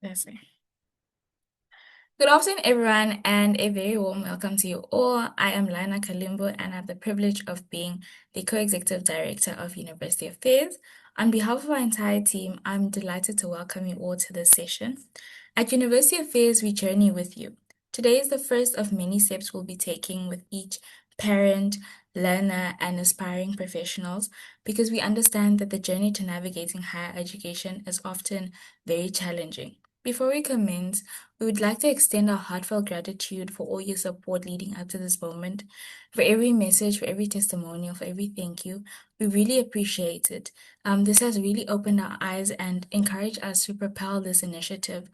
That's it. Good afternoon, everyone, and a very warm welcome to you all. I am Lana Kalimbo, and I have the privilege of being the co-executive director of University Affairs. On behalf of our entire team, I'm delighted to welcome you all to this session. At University Affairs, we journey with you. Today is the first of many steps we'll be taking with each parent, learner, and aspiring professionals because we understand that the journey to navigating higher education is often very challenging. Before we commence, we would like to extend our heartfelt gratitude for all your support leading up to this moment, for every message, for every testimonial, for every thank you. We really appreciate it. This has really opened our eyes and encouraged us to propel this initiative.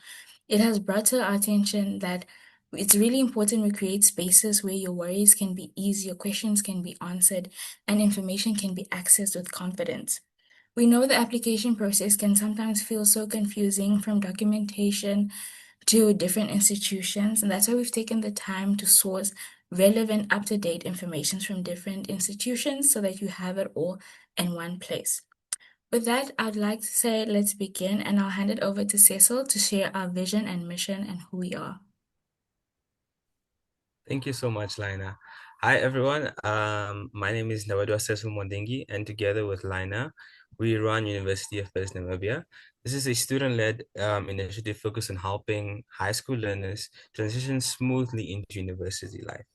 It has brought to our attention that it's really important we create spaces where your worries can be eased, your questions can be answered, and information can be accessed with confidence. We know the application process can sometimes feel so confusing from documentation to different institutions, and that's why we've taken the time to source relevant, up to date information from different institutions so that you have it all in one place. With that, I'd like to say let's begin, and I'll hand it over to Cecil to share our vision and mission and who we are. Thank you so much, Lina. Hi, everyone. My name is Nawadwa Sesu Mondengi, and together with Lina, we run University Affairs Namibia. This is a student-led initiative focused on helping high school learners transition smoothly into university life.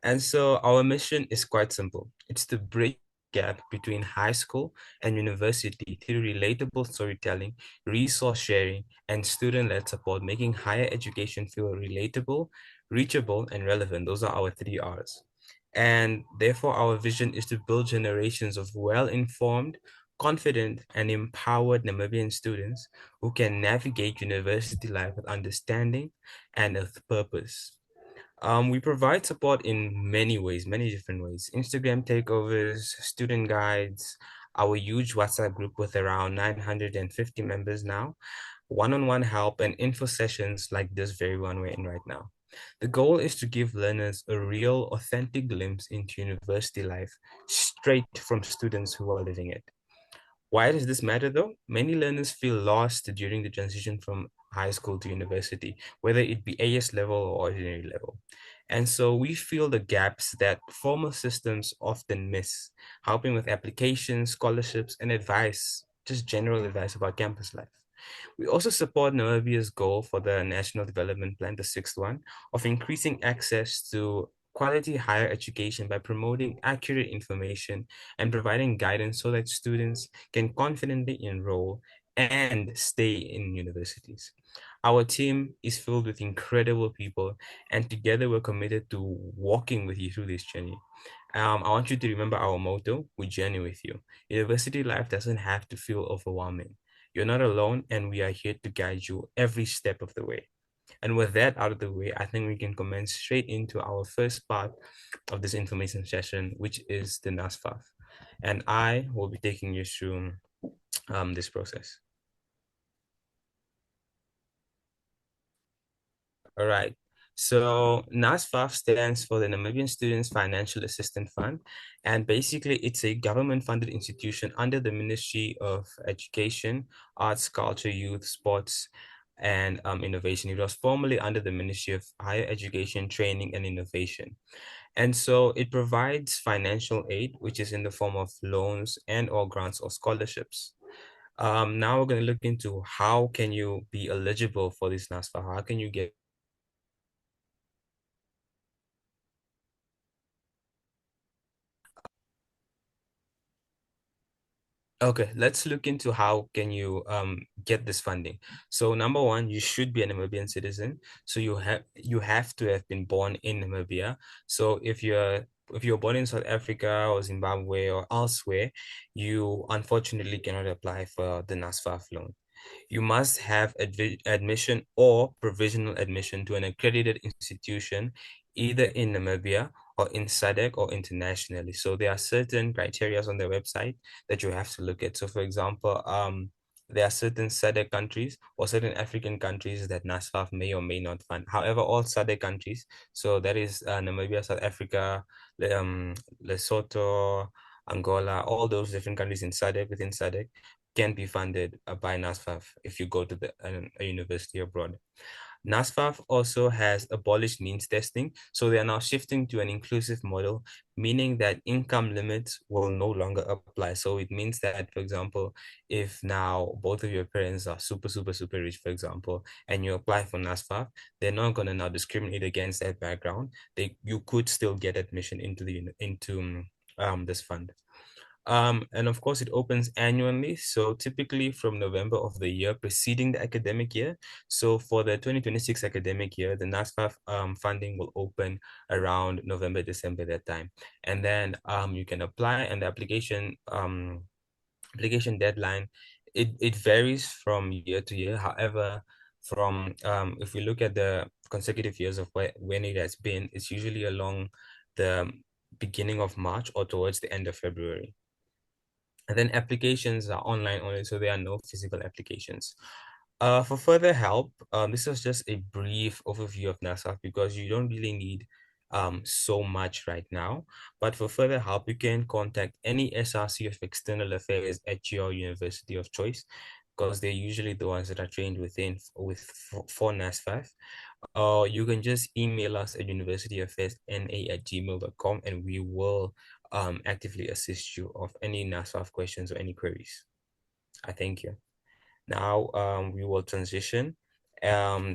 And so our mission is quite simple. It's to bridge the gap between high school and university through relatable storytelling, resource sharing, and student-led support, making higher education feel relatable, reachable, and relevant. Those are our 3 Rs. And therefore, our vision is to build generations of well-informed, confident, and empowered Namibian students who can navigate university life with understanding and with purpose. We provide support in many ways, many different ways. Instagram takeovers, student guides, our huge WhatsApp group with around 950 members now, one-on-one help and info sessions like this very one we're in right now. The goal is to give learners a real, authentic glimpse into university life straight from students who are living it. Why does this matter though? Many learners feel lost during the transition from high school to university, whether it be AS level or ordinary level. And so we feel the gaps that formal systems often miss, helping with applications, scholarships, and advice, just general advice about campus life. We also support Namibia's goal for the National Development Plan, the sixth one, of increasing access to quality higher education by promoting accurate information and providing guidance so that students can confidently enroll and stay in universities. Our team is filled with incredible people, and together we're committed to walking with you through this journey. I want you to remember our motto: we journey with you. University life doesn't have to feel overwhelming. You're not alone, and we are here to guide you every step of the way. And with that out of the way, I think we can commence straight into our first part of this information session, which is the NSFAF. And I will be taking you through this process. All right. So NSFAF stands for the Namibian Students Financial Assistance Fund. And basically, it's a government-funded institution under the Ministry of Education, Arts, Culture, Youth, Sports, and Innovation. It was formerly under the Ministry of Higher Education, Training, and Innovation. And so it provides financial aid, which is in the form of loans and or grants or scholarships. Now we're going to look into how can you be eligible for this NSFAF? How can you get Okay, let's look into how can you get this funding. So number one, you should be a Namibian citizen. So you have to have been born in Namibia. So if you're born in South Africa or Zimbabwe or elsewhere, you unfortunately cannot apply for the NSFAF loan. You must have admission or provisional admission to an accredited institution, either in Namibia or in SADC or internationally. So there are certain criteria on their website that you have to look at. So for example, there are certain SADC countries or certain African countries that NSFAF may or may not fund. However, all SADC countries, so that is Namibia, South Africa, Lesotho, Angola, all those different countries in SADC, within SADC, can be funded by NSFAF if you go to a university abroad. NSFAF also has abolished means testing, so they are now shifting to an inclusive model, meaning that income limits will no longer apply. So it means that, for example, if now both of your parents are super, super, super rich, for example, and you apply for NSFAF, they're not going to now discriminate against that background. You could still get admission into this fund. And of course, it opens annually. So typically from November of the year preceding the academic year. So for the 2026 academic year, the NSFAF funding will open around November, December that time. And then you can apply, and the application deadline, it varies from year to year. However, from if we look at the consecutive years of when it has been, it's usually along the beginning of March or towards the end of February. And then applications are online only, so there are no physical applications. For further help, this is just a brief overview of NSFAF because you don't really need so much right now. But for further help, you can contact any SRC of External Affairs at your university of choice because they're usually the ones that are trained for NSFAF. Or you can just email us at universityaffairsna@gmail.com and we will actively assist you of any NSFAF questions or any queries. I thank you. Now we will transition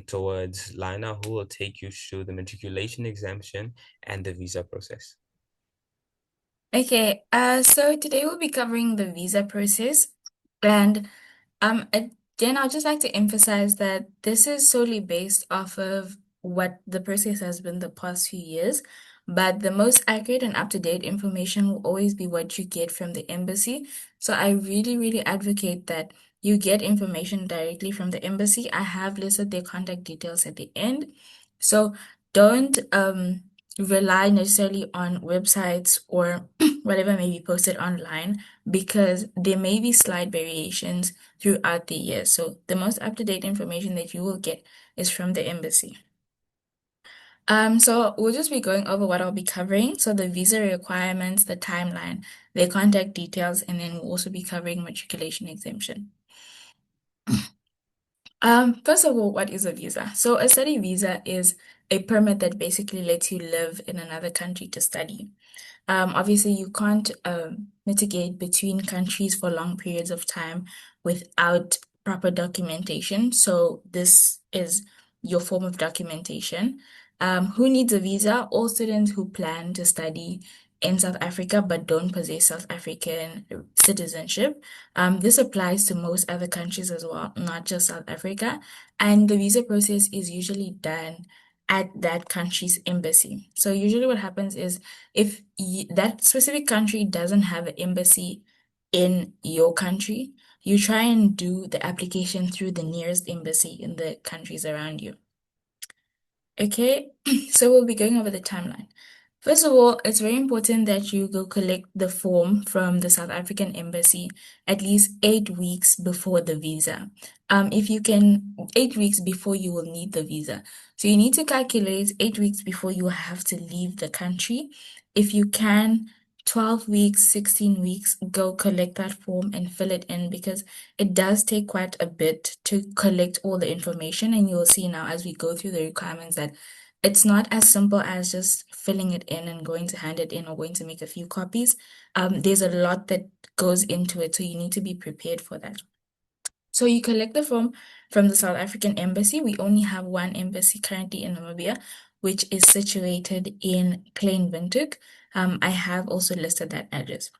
towards Lina, who will take you through the matriculation exemption and the visa process. Okay, so today we'll be covering the visa process. And again, I'd just like to emphasize that this is solely based off of what the process has been the past few years, but the most accurate and up-to-date information will always be what you get from the embassy. So I really, really advocate that you get information directly from the embassy. I have listed their contact details at the end. So don't rely necessarily on websites or whatever may be posted online because there may be slight variations throughout the year. So the most up-to-date information that you will get is from the embassy. So we'll just be going over what I'll be covering. So the visa requirements, the timeline, their contact details, and then we'll also be covering matriculation exemption. First of all, what is a visa? So a study visa is a permit that basically lets you live in another country to study. Obviously, you can't mitigate between countries for long periods of time without proper documentation. So this is your form of documentation. Who needs a visa? All students who plan to study in South Africa but don't possess South African citizenship. This applies to most other countries as well, not just South Africa. And the visa process is usually done at that country's embassy. So usually what happens is if that specific country doesn't have an embassy in your country, you try and do the application through the nearest embassy in the countries around you. Okay, so we'll be going over the timeline. First of all, it's very important that you go collect the form from the South African embassy at least 8 weeks before the visa. If you can, 8 weeks before you will need the visa. So you need to calculate 8 weeks before you have to leave the country. If you can, 12 weeks, 16 weeks, go collect that form and fill it in because it does take quite a bit to collect all the information. And you'll see now as we go through the requirements that it's not as simple as just filling it in and going to hand it in or going to make a few copies. There's a lot that goes into it, so you need to be prepared for that. So you collect the form from the South African embassy. We only have one embassy currently in Namibia, which is situated in Klein Windhoek. I have also listed that address.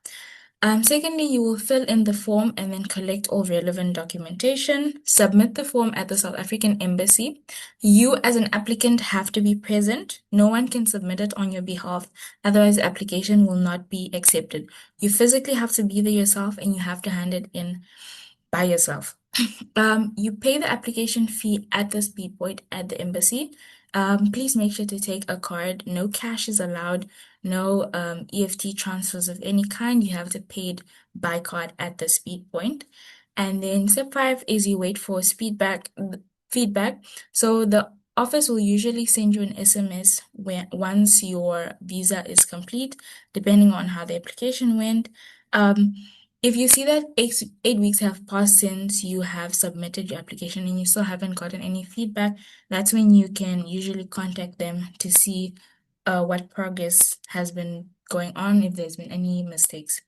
Secondly, you will fill in the form and then collect all relevant documentation. Submit the form at the South African embassy. You, as an applicant, have to be present. No one can submit it on your behalf, otherwise, the application will not be accepted. You physically have to be there yourself and you have to hand it in by yourself. You pay the application fee at the speed point at the embassy. Please make sure to take a card. No cash is allowed. No EFT transfers of any kind. You have to pay it by card at the speed point. And then step 5 is you wait for feedback. So the office will usually send you an SMS once your visa is complete, depending on how the application went. If you see that 8 weeks have passed since you have submitted your application and you still haven't gotten any feedback, that's when you can usually contact them to see what progress has been going on, if there's been any mistakes.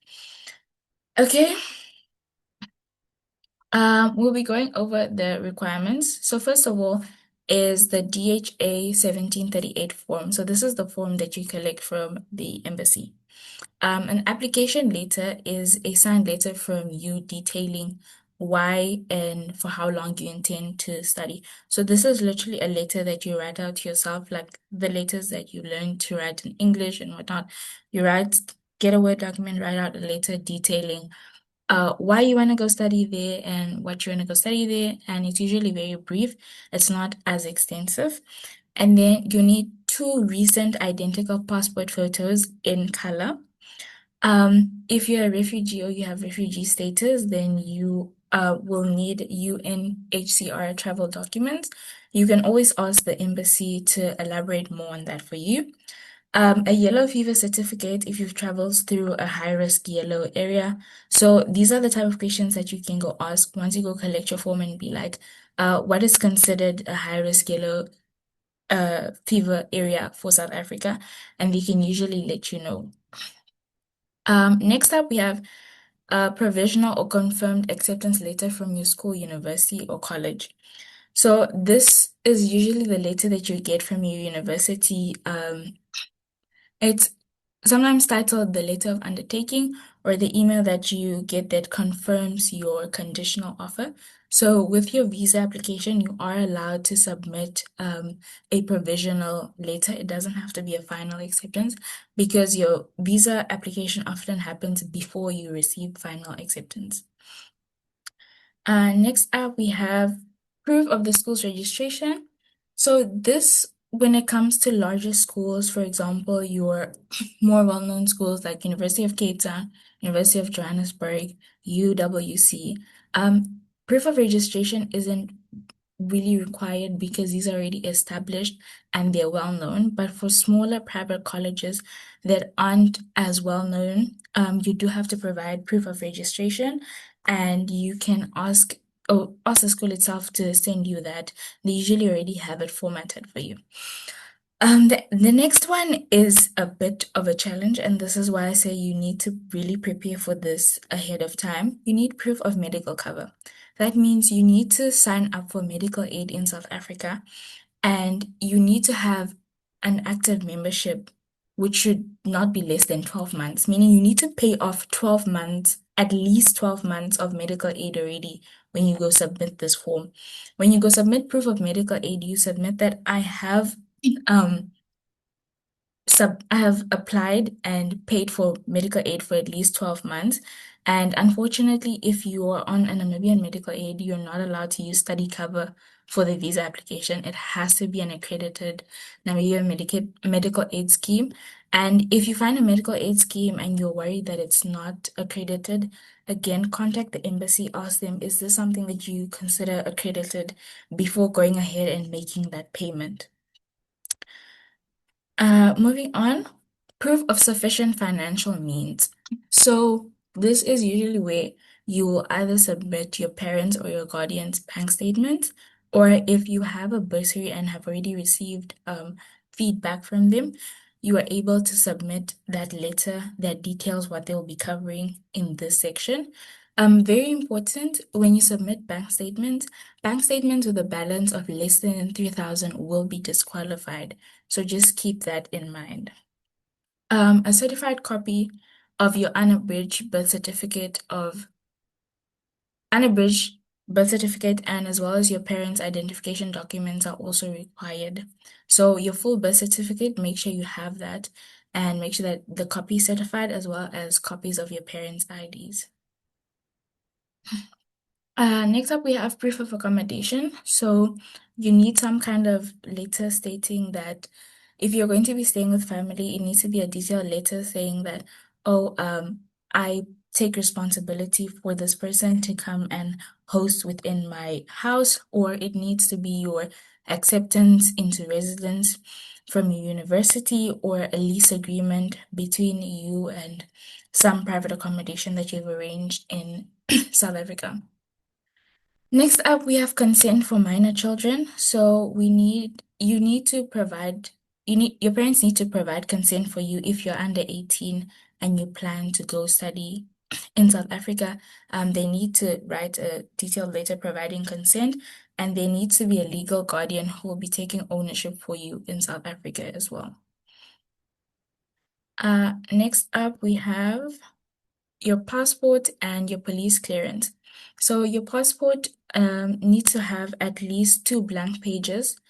Okay, we'll be going over the requirements. So first of all is the DHA 1738 form. So this is the form that you collect from the embassy. An application letter is a signed letter from you detailing why and for how long you intend to study. So this is literally a letter that you write out yourself, like the letters that you learn to write in English and whatnot. You get a Word document, write out a letter detailing why you want to go study there and what you want to go study there. And it's usually very brief. It's not as extensive. And then you need two recent identical passport photos in color. If you're a refugee or you have refugee status, then you will need UNHCR travel documents. You can always ask the embassy to elaborate more on that for you. A yellow fever certificate if you've traveled through a high-risk yellow area. So these are the type of questions that you can go ask once you go collect your form and be like, what is considered a high-risk yellow fever area for South Africa? And they can usually let you know. Next up, we have a provisional or confirmed acceptance letter from your school, university, or college. So this is usually the letter that you get from your university. It's sometimes titled the letter of undertaking or the email that you get that confirms your conditional offer. So with your visa application, you are allowed to submit a provisional letter. It doesn't have to be a final acceptance because your visa application often happens before you receive final acceptance. Next up, we have proof of the school's registration. So this, when it comes to larger schools, for example, your more well-known schools like University of Cape Town, University of Johannesburg, UWC, proof of registration isn't really required because these are already established and they're well known. But for smaller private colleges that aren't as well known, you do have to provide proof of registration, and you can ask the school itself to send you that. They usually already have it formatted for you. The next one is a bit of a challenge, and this is why I say you need to really prepare for this ahead of time. You need proof of medical cover. That means you need to sign up for medical aid in South Africa, and you need to have an active membership, which should not be less than 12 months, meaning you need to pay off 12 months, at least 12 months of medical aid already when you go submit this form. When you go submit proof of medical aid, you submit that I have um I have applied and paid for medical aid for at least 12 months. And unfortunately, if you are on a Namibian medical aid, you're not allowed to use study cover for the visa application. It has to be an accredited Namibian medical aid scheme. And if you find a medical aid scheme and you're worried that it's not accredited, again, contact the embassy, ask them, is this something that you consider accredited before going ahead and making that payment? Moving on, proof of sufficient financial means. So this is usually where you will either submit your parents or your guardian's bank statements, or if you have a bursary and have already received feedback from them, you are able to submit that letter that details what they'll be covering in this section. Very important when you submit bank statements with a balance of less than 3,000 will be disqualified. So just keep that in mind. A certified copy of your unabridged birth certificate and as well as your parents' identification documents are also required. So your full birth certificate, make sure you have that and make sure that the copy is certified as well as copies of your parents' IDs. Next up, we have proof of accommodation. So you need some kind of letter stating that if you're going to be staying with family, it needs to be a detailed letter saying that, oh, I take responsibility for this person to come and host within my house, or it needs to be your acceptance into residence from your university or a lease agreement between you and some private accommodation that you've arranged in South Africa. Next up, we have consent for minor children. So you need to provide, your parents need to provide consent for you if you're under 18 and you plan to go study in South Africa. They need to write a detailed letter providing consent, and there needs to be a legal guardian who will be taking ownership for you in South Africa as well. Next up, we have your passport and your police clearance. So your passport needs to have at least two blank pages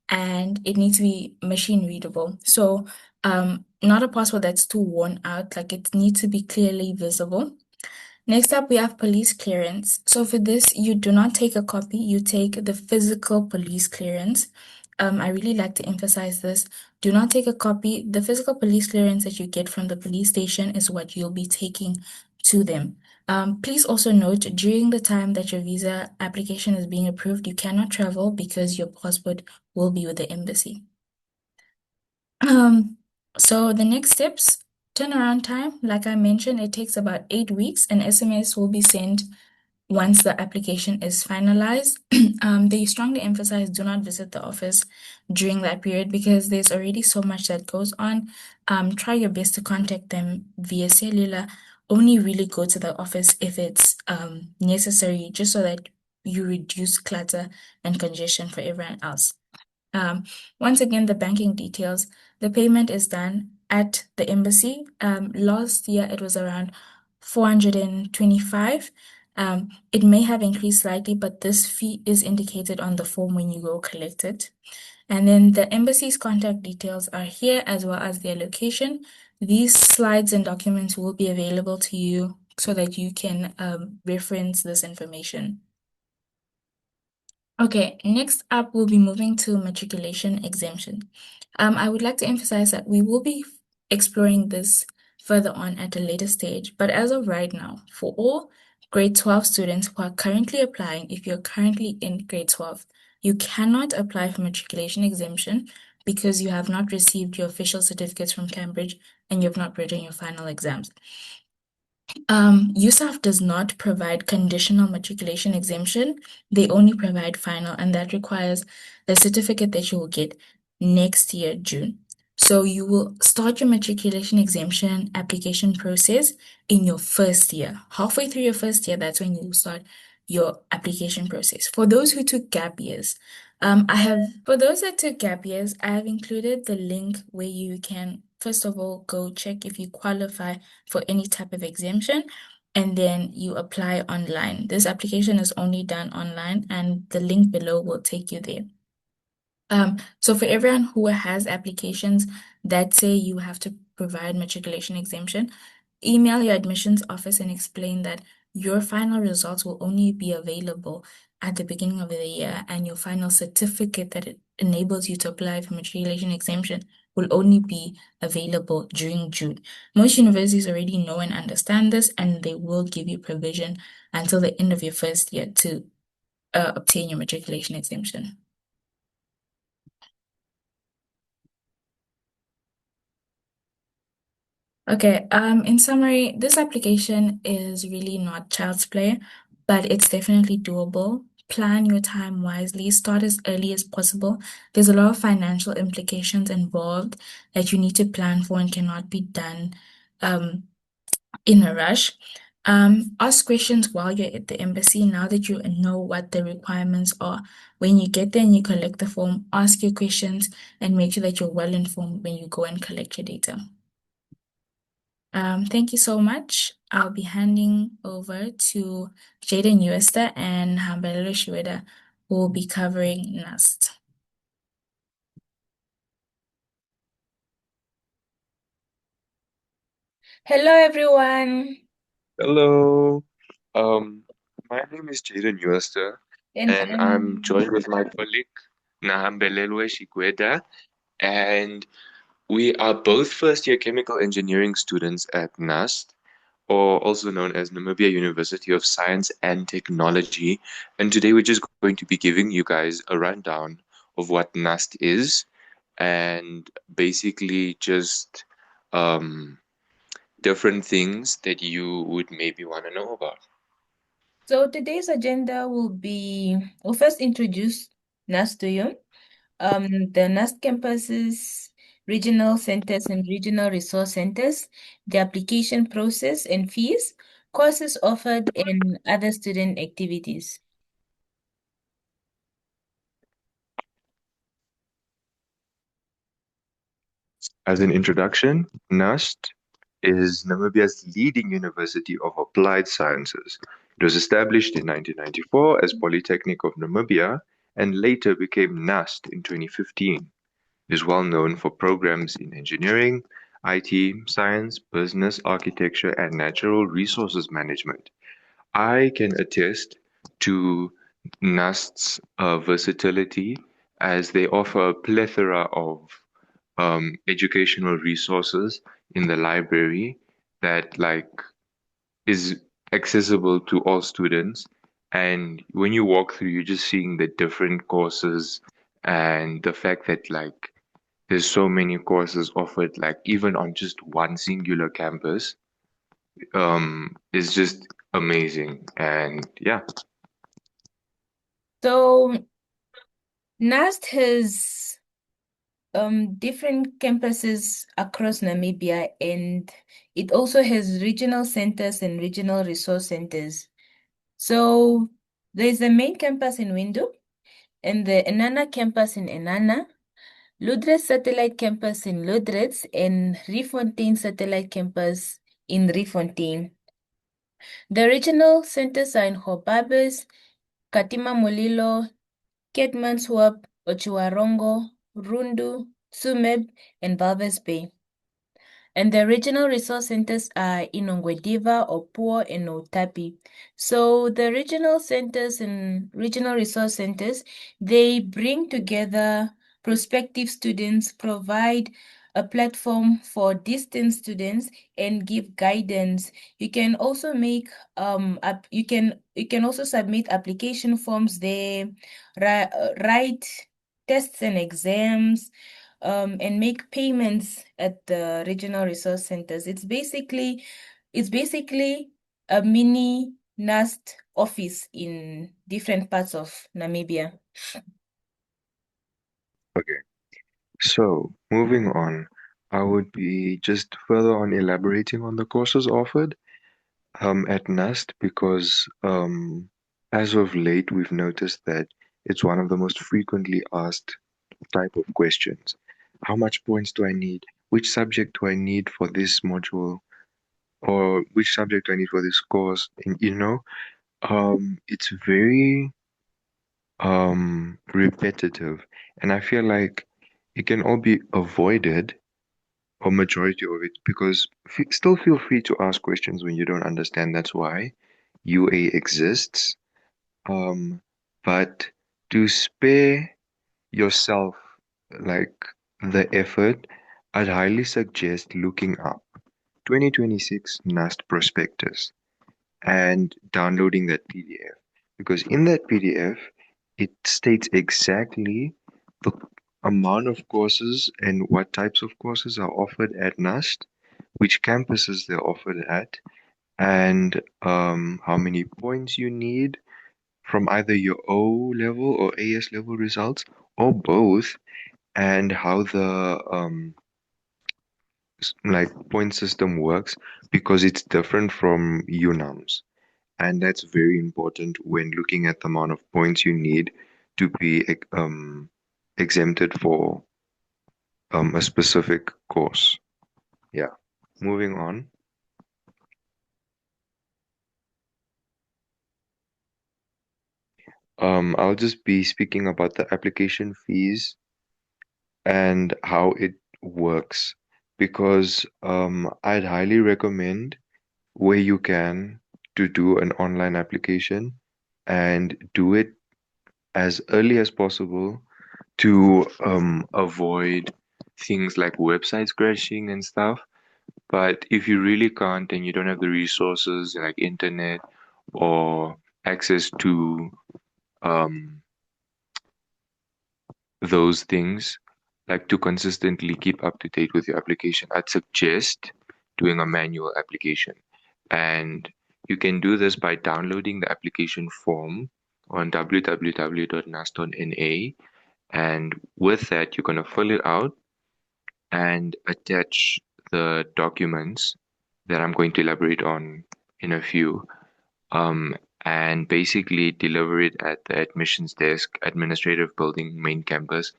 and it needs to be machine readable. So not a passport that's too worn out, like it needs to be clearly visible. Next up, we have police clearance. So for this, you do not take a copy, you take the physical police clearance. I really like to emphasize this. Do not take a copy. The physical police clearance that you get from the police station is what you'll be taking to them. Please also note during the time that your visa application is being approved, you cannot travel because your passport will be with the embassy. Um, so the next steps, turnaround time, like I mentioned, it takes about 8 weeks. An SMS will be sent once the application is finalized. They strongly emphasize do not visit the office during that period because there's already so much that goes on. Try your best to contact them via cellular. Only really go to the office if it's necessary, just so that you reduce clutter and congestion for everyone else. Um, Once again, the banking details. The payment is done at the embassy. Last year it was around 425. It may have increased slightly, but this fee is indicated on the form when you go collect it. And then the embassy's contact details are here as well as their location. These slides and documents will be available to you so that you can reference this information. Okay, next up, we'll be moving to matriculation exemption. I would like to emphasize that we will be exploring this further on at a later stage, but as of right now, for all grade 12 students who are currently applying, if you're currently in grade 12, you cannot apply for matriculation exemption because you have not received your official certificates from Cambridge and you have not written your final exams. USAF does not provide conditional matriculation exemption. They only provide final, and that requires the certificate that you will get next year, June. So you will start your matriculation exemption application process in your first year. Halfway through your first year, that's when you start your application process. For those who took gap years, for those that took gap years, I have included the link where you can, first of all, go check if you qualify for any type of exemption, and then you apply online. This application is only done online, and the link below will take you there. So for everyone who has applications that say you have to provide matriculation exemption, email your admissions office and explain that your final results will only be available at the beginning of the year, and your final certificate that it enables you to apply for matriculation exemption will only be available during June. Most universities already know and understand this, and they will give you provision until the end of your first year to obtain your matriculation exemption. Okay, in summary, this application is really not child's play, but it's definitely doable. Plan your time wisely, start as early as possible. There's a lot of financial implications involved that you need to plan for and cannot be done um, in a rush. Ask questions while you're at the embassy now that you know what the requirements are. When you get there and you collect the form, ask your questions and make sure that you're well informed when you go and collect your data. Thank you so much. I'll be handing over to Jaden Uesta and Hambelelo Shiweda, who will be covering NUST. Hello, everyone. Hello. Um, my name is Jaden Uesta, And and I'm joined with my colleague Nahambelelwe Shikweda, and we are both first-year chemical engineering students at NUST, or also known as Namibia University of Science and Technology. And today we're just going to be giving you guys a rundown of what NUST is, and basically just um, different things that you would maybe want to know about. So today's agenda we'll first introduce NUST to you. The NUST campuses, regional centers and regional resource centers, the application process and fees, courses offered, and other student activities. As an introduction, NUST is Namibia's leading university of applied sciences. It was established in 1994 as Polytechnic of Namibia and later became NUST in 2015. It is well known for programs in engineering, IT, science, business, architecture, and natural resources management. I can attest to NUST's versatility as they offer a plethora of educational resources in the library that is accessible to all students. And when you walk through, you're just seeing the different courses and the fact that there's so many courses offered, even on just one singular campus, is just amazing. And yeah. So NUST has different campuses across Namibia, and it also has regional centers and regional resource centers. So there's the main campus in Windhoek and the Enana campus in Enana, Ludres Satellite Campus in Ludres, and Riefontein Satellite Campus in Riefontein. The regional centers are in Hobabes, Katima Mulilo, Keetmanshoop, Otjiwarongo, Rundu, Tsumeb, and Walvis Bay. And the regional resource centers are in Ongwediva, Opuo, and Otapi. So the regional centers and regional resource centers, they bring together prospective students, provide a platform for distance students, and give guidance. You can also make you can also submit application forms there, write tests and exams, and make payments at the regional resource centers. It's basically a mini NUST office in different parts of Namibia. Okay. So, moving on, I would be just further on elaborating on the courses offered at NUST because as of late we've noticed that it's one of the most frequently asked type of questions. How much points do I need? Which subject do I need for this module? Or which subject do I need for this course? And it's very repetitive, and I feel like it can all be avoided, or majority of it, because still feel free to ask questions when you don't understand. That's why UA exists. But to spare yourself like the effort, I'd highly suggest looking up 2026 NUST prospectus and downloading that PDF, because in that PDF it states exactly the amount of courses and what types of courses are offered at NUST, which campuses they're offered at, and how many points you need from either your O level or AS level results or both, and how the point system works, because it's different from UNAM's. And that's very important when looking at the amount of points you need to be exempted for a specific course. Yeah. Moving on. I'll just be speaking about the application fees and how it works, because I'd highly recommend, where you can, to do an online application and do it as early as possible to avoid things like websites crashing and stuff. But if you really can't and you don't have the resources like internet or access to um, those things, like to consistently keep up to date with your application, I'd suggest doing a manual application. And you can do this by downloading the application form on www.nust.na. And with that, you're going to fill it out and attach the documents that I'm going to elaborate on in a few, um, and basically deliver it at the admissions desk, administrative building, main campus,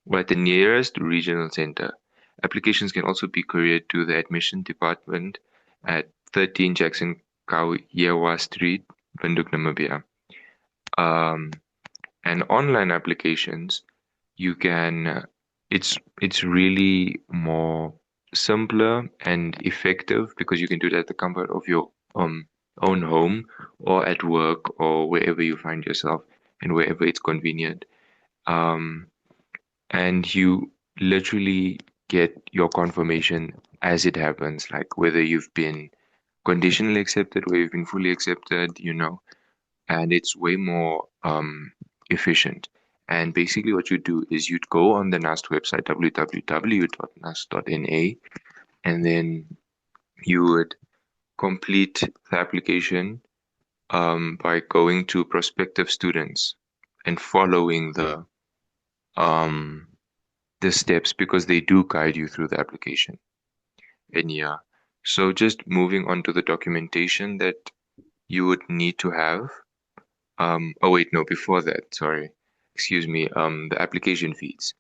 or at the nearest regional center. Applications can also be couriered to the admission department at 13 Jackson Kauyewa Street, Windhoek, Namibia. Um, and online applications, you can it's really more simpler and effective because you can do it at the comfort of your own home or at work or wherever you find yourself and wherever it's convenient. Um, and you literally get your confirmation as it happens, like whether you've been conditionally accepted or you've been fully accepted, and it's way more efficient. And basically, what you do is you'd go on the NUST website, www.nust.na, and then you would complete the application by going to prospective students and following the steps because they do guide you through the application. And yeah, so just moving on to the documentation that you would need to have. Oh wait, no, before that, sorry. Excuse me. The application fees.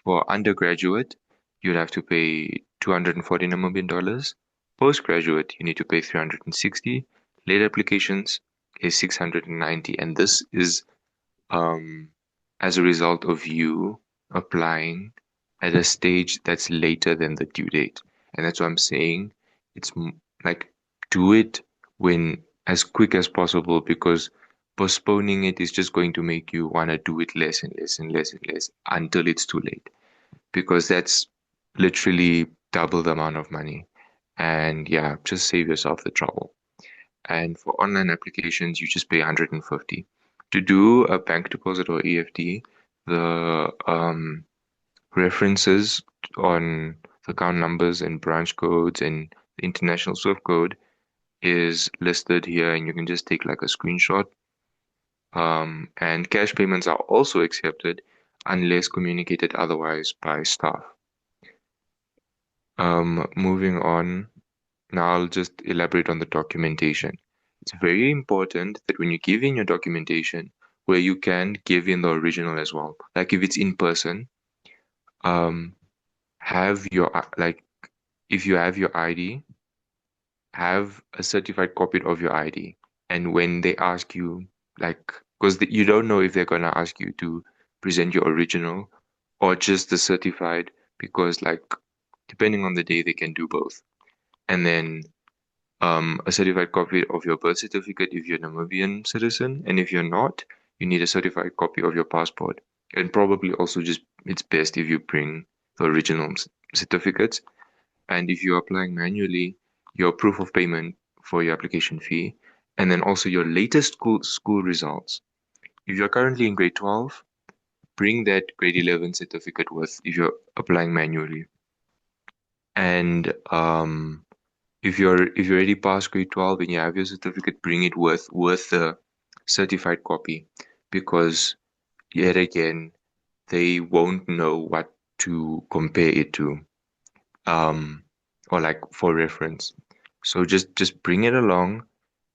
For undergraduate, you'd have to pay 240 Namibian dollars. Postgraduate, you need to pay 360. Late applications is 690, and this is um as a result of you applying at a stage that's later than the due date. And that's what I'm saying. It's like do it when as quick as possible because postponing it is just going to make you want to do it less and less and less and less until it's too late because that's literally double the amount of money. And yeah, just save yourself the trouble. And for online applications, you just pay 150. To do a bank deposit or EFT, the references on the account numbers and branch codes and the international SWIFT code is listed here, and you can just take like a screenshot. And cash payments are also accepted unless communicated otherwise by staff. Moving on, now I'll just elaborate on the documentation. It's very important that when you give in your documentation, where you can give in the original as well. Like if it's in person, have your like if you have your ID, have a certified copy of your ID. And when they ask you, like, because you don't know if they're gonna ask you to present your original or just the certified, because like depending on the day, they can do both. And then a certified copy of your birth certificate if you're a Namibian citizen, and if you're not, you need a certified copy of your passport. And probably also just it's best if you bring the original certificates. And if you're applying manually, your proof of payment for your application fee, and then also your latest school results. If you're currently in grade 12, bring that grade 11 certificate with if you're applying manually. And if you're already past grade 12 and you have your certificate, bring it with the certified copy because yet again they won't know what to compare it to or like for reference. So just bring it along,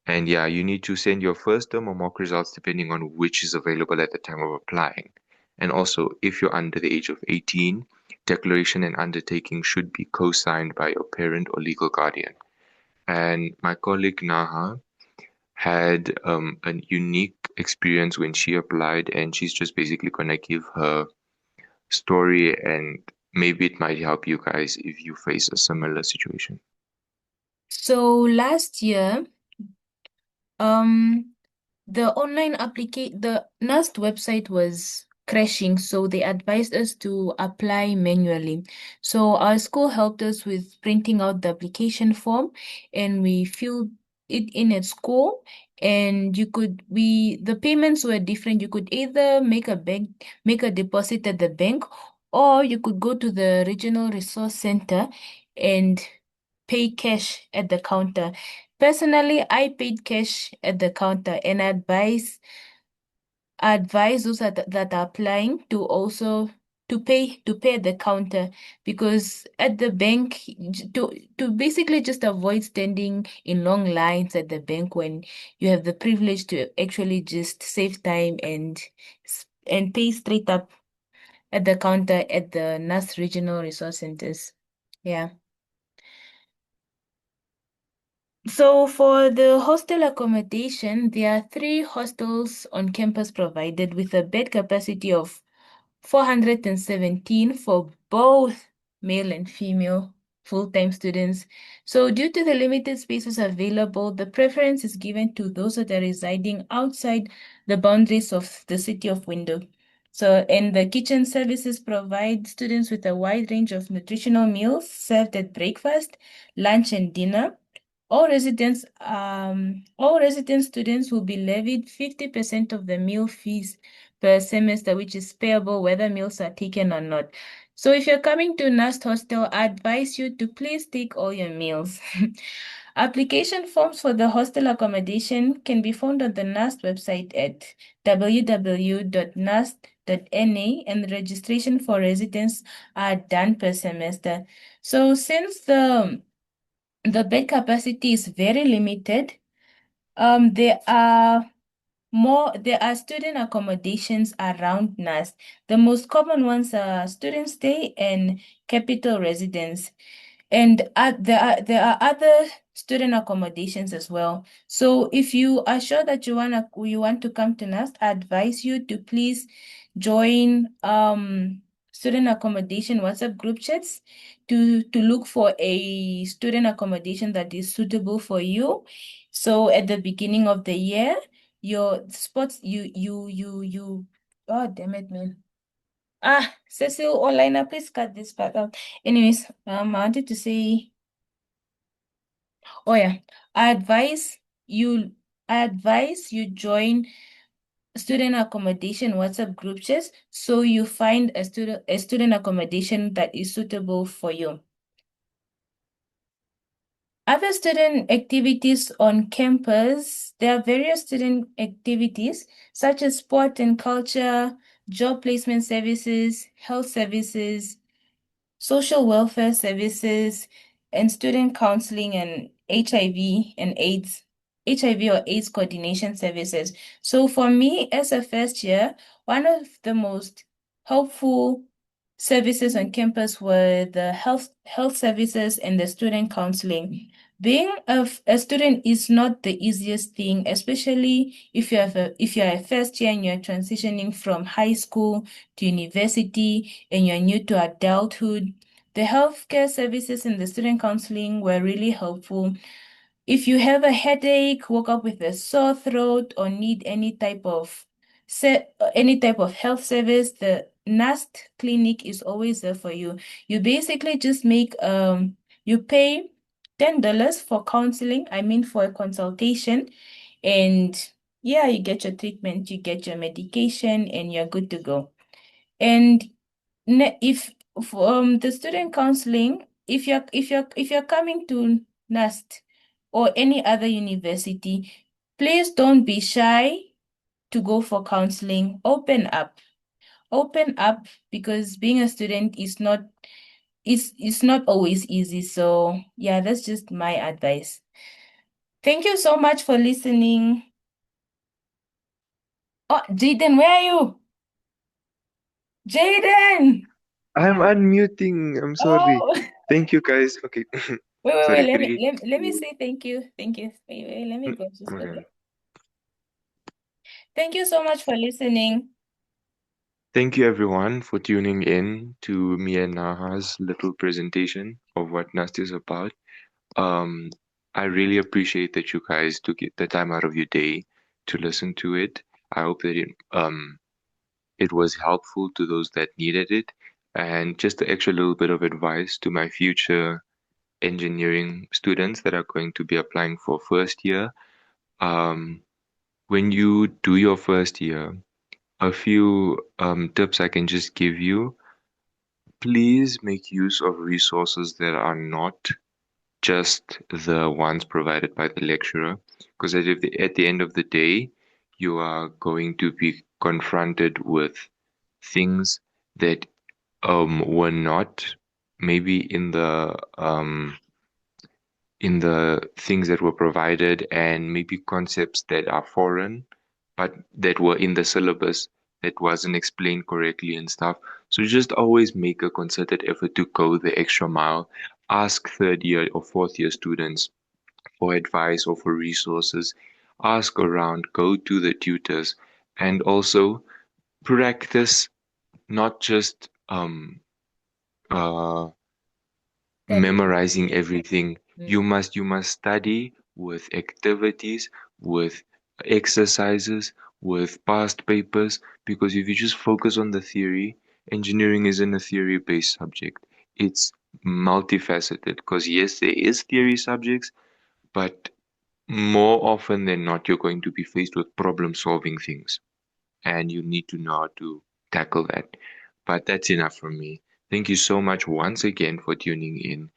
and yeah, you need to send your first term or mock results depending on which is available at the time of applying. And also, if you're under the age of 18, declaration and undertaking should be co-signed by your parent or legal guardian. And my colleague Naha had a unique experience when she applied, and she's just basically gonna give her story, and maybe it might help you guys if you face a similar situation. So last year, um, the NUST website was crashing, so they advised us to apply manually. So our school helped us with printing out the application form, and we filled it in at school. And the payments were different. You could either make a deposit at the bank, or you could go to the regional resource center and pay cash at the counter. Personally, I paid cash at the counter and advise those that are applying to also to pay at the counter, because at the bank, to basically just avoid standing in long lines at the bank when you have the privilege to actually just save time and pay straight up at the counter at the NUST regional resource centers. Yeah. So for the hostel accommodation, there are 3 hostels on campus provided with a bed capacity of 417 for both male and female full-time students. So due to the limited spaces available, the preference is given to those that are residing outside the boundaries of the city of Windhoek. So, and the kitchen services provide students with a wide range of nutritional meals served at breakfast, lunch, and dinner. All resident students will be levied 50% of the meal fees per semester, which is payable whether meals are taken or not. So if you're coming to NUST hostel, I advise you to please take all your meals. Application forms for the hostel accommodation can be found on the NUST website at www.nust.na, and registration for residents are done per semester. So since the bed capacity is very limited, there are student accommodations around NUST. The most common ones are student stay and capital residence. And there are other student accommodations as well. So if you are sure that you want to come to NUST, I advise you to please join student accommodation WhatsApp group chats to look for a student accommodation that is suitable for you. So at the beginning of the year, your spots oh damn it, man. Cecil or Lina, please cut this part out. Anyways, I wanted to say, oh yeah, I advise you join student accommodation WhatsApp group chats so you find a student accommodation that is suitable for you. Other student activities on campus, there are various student activities such as sport and culture, job placement services, health services, social welfare services, and student counseling and HIV or AIDS coordination services. So for me, as a first year, one of the most helpful services on campus were the health services and the student counseling. Being a student is not the easiest thing, especially if you're a first year and you're transitioning from high school to university and you're new to adulthood. The healthcare services and the student counseling were really helpful. If you have a headache, woke up with a sore throat, or need any type of health service, the NUST clinic is always there for you. You basically just you pay $10 for counseling, I mean for a consultation, and yeah, you get your treatment, you get your medication, and you're good to go. And if the student counseling, if you're coming to NUST or any other university, please don't be shy to go for counseling. Open up, because being a student is not always easy. So yeah, that's just my advice. Thank you so much for listening. Oh, Jaden, where are you? Jaden! I'm unmuting. I'm sorry. Oh, Thank you, guys. Okay. wait. Sorry, Let me three, let me two. say thank you. Thank you. Wait, let me go just go Okay. there. Thank you so much for listening. Thank you, everyone, for tuning in to me and Naha's little presentation of what NUST is about. Um, I really appreciate that you guys took the time out of your day to listen to it. I hope that it was helpful to those that needed it. And just an extra little bit of advice to my future engineering students that are going to be applying for first year. Um, when you do your first year, a few tips I can just give you. Please make use of resources that are not just the ones provided by the lecturer, because at the end of the day, you are going to be confronted with things that were not maybe in the things that were provided, and maybe concepts that are foreign but that were in the syllabus that wasn't explained correctly and stuff. So just always make a concerted effort to go the extra mile. Ask third year or fourth year students for advice or for resources. Ask around, go to the tutors, and also practice, not just uh Study. memorizing everything. Mm. You must study with activities, with exercises, with past papers, because if you just focus on the theory, engineering isn't a theory-based subject. It's multifaceted, because yes, there is theory subjects, but more often than not, you're going to be faced with problem-solving things, and you need to know how to tackle that. But that's enough from me. Thank you so much once again for tuning in.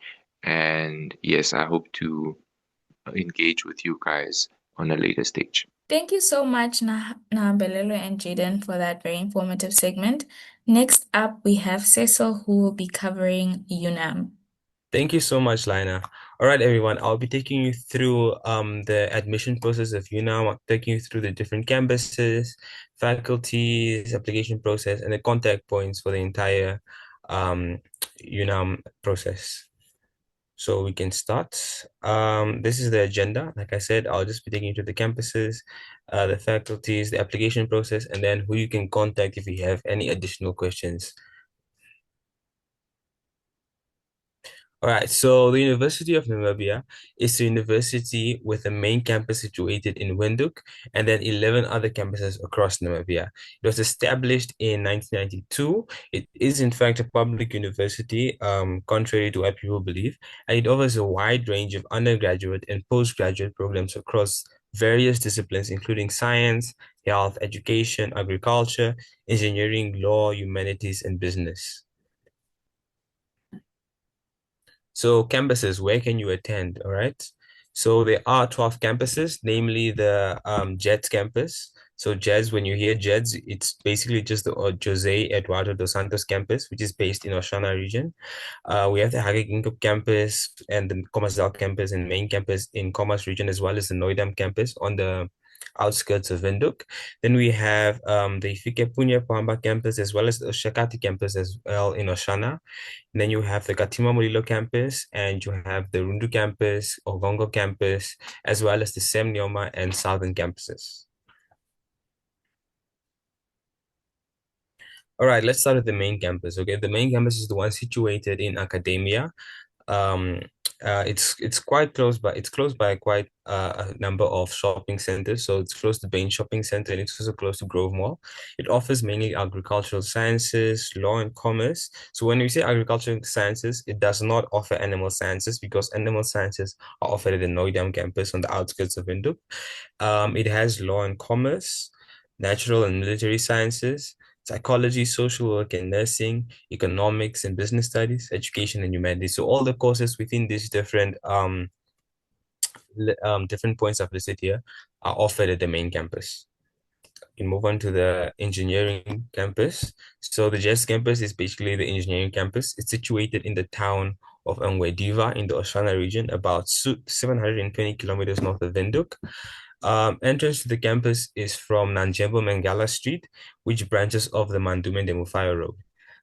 And yes, I hope to engage with you guys on a later stage. Thank you so much, Nahambelelo and Jaden, for that very informative segment. Next up, we have Cecil, who will be covering UNAM. Thank you so much, Lina. All right, everyone. I'll be taking you through the admission process of UNAM. I'll take you through the different campuses, faculties, application process, and the contact points for the entire UNAM process. So we can start. This is the agenda. Like I said, I'll just be taking you to the campuses, the faculties, the application process, and then who you can contact if you have any additional questions. All right, so the University of Namibia is a university with a main campus situated in Windhoek and then 11 other campuses across Namibia. It was established in 1992. It is, in fact, a public university, contrary to what people believe, and it offers a wide range of undergraduate and postgraduate programs across various disciplines, including science, health, education, agriculture, engineering, law, humanities, and business. So campuses, where can you attend? All right. So there are 12 campuses, namely the JEDS campus. So JEDS, when you hear JEDS, it's basically just the Jose Eduardo dos Santos campus, which is based in Oshana region. We have the Hage Geingob campus and the Kommersdal campus and main campus in Commerce region, as well as the Noidam campus on the outskirts of Windhoek. Then we have the Ifikepunye Pamba campus, as well as the Shakati campus as well in Oshana. And then you have the Katima Mulilo campus, and you have the Rundu campus, Ogongo campus, as well as the Semnyoma and Southern campuses. All right, let's start with the main campus. Okay, the main campus is the one situated in Academia. Um, it's quite close, but it's close by quite a number of shopping centers. So it's close to Bain Shopping Center, and it's also close to Grove Mall. It offers mainly agricultural sciences, law, and commerce. So when we say agricultural sciences, it does not offer animal sciences, because animal sciences are offered at the Noidam campus on the outskirts of Windhoek. It has law and commerce, natural and military sciences, psychology, social work and nursing, economics and business studies, education and humanities. So all the courses within these different different points I've listed here are offered at the main campus. We move on to the engineering campus. So the JES campus is basically the engineering campus. It's situated in the town of Ngwediva in the Oshana region, about 720 kilometers north of Windhoek. Entrance to the campus is from Nanjembo Mangala Street, which branches off the Mandume Demufaya Road.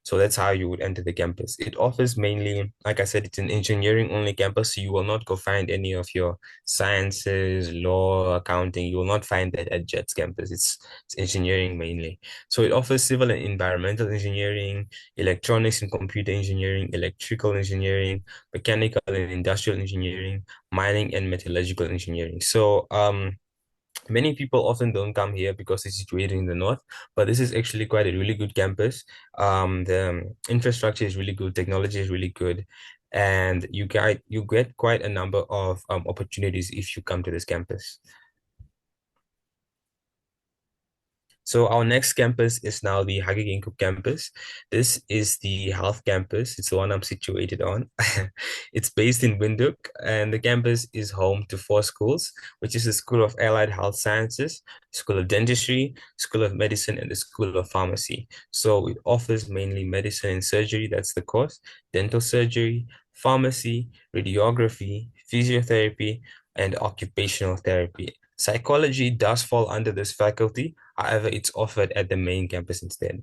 So that's how you would enter the campus. It offers mainly, like I said, it's an engineering only campus. So you will not go find any of your sciences, law, accounting. You will not find that at JETS campus. It's engineering mainly. So it offers civil and environmental engineering, electronics and computer engineering, electrical engineering, mechanical and industrial engineering, mining and metallurgical engineering. So many people often don't come here because it's situated in the north, but this is actually quite a really good campus. The infrastructure is really good, technology is really good, and you get quite a number of opportunities if you come to this campus. So our next campus is now the Hage campus. This is the health campus. It's the one I'm situated on. It's based in Windhoek, and the campus is home to four schools, which is the School of Allied Health Sciences, School of Dentistry, School of Medicine, and the School of Pharmacy. So it offers mainly medicine and surgery, that's the course, dental surgery, pharmacy, radiography, physiotherapy, and occupational therapy. Psychology does fall under this faculty. However, it's offered at the main campus instead.